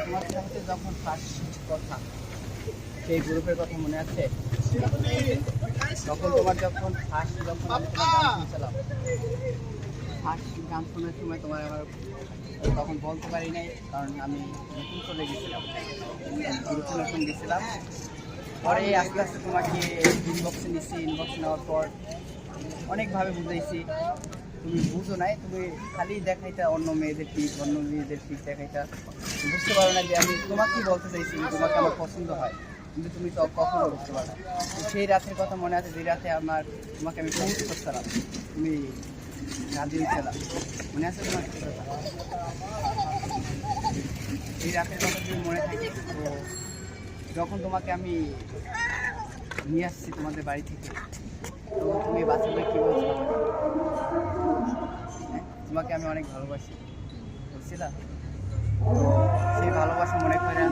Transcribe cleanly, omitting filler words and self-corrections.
তোমার সাথে যখন ফার্স্ট কথা, সেই গ্রুপের কথা মনে আছে? তখন তোমার যখন ফার্স্ট যখন আমি তোমার গান শুনছিলাম, ফার্স্ট গান শোনার সময় তোমার আমার তখন বলতে পারি নাই, কারণ আমি নতুন চলে গেছিলাম, গ্রুপে নতুন গেছিলাম। পরে আস্তে আস্তে তোমাকে ইনবক্সে নিচ্ছি, ইনবক্সে নেওয়ার পর অনেকভাবে বুঝাইছি, তুমি বুঝো নাই, তুমি খালি দেখাইতা অন্য মেয়েদের পিক, অন্য মেয়েদের পিক দেখাইতা, বুঝতে পারো না যে আমি তোমাকেই বলতে চাইছি তোমাকে আমার পছন্দ হয়, কিন্তু তুমি তো কখনো বুঝতে পারো না। সেই রাতের কথা মনে আছে, যে রাতে আমার তোমাকে আমি পৌঁছে করছিলাম, তুমি গাঁধী দিচ্ছিলাম, মনে আছে তোমার? এই রাতের কথা যদি মনে থাকে, তো যখন তোমাকে আমি নিয়ে আসছি তোমাদের বাড়ি থেকে, তো তুমি বাচ্চাদের কী বলছো? তোমাকে আমি অনেক ভালোবাসি বলছিলাম। সেই ভালোবাসা মনে করে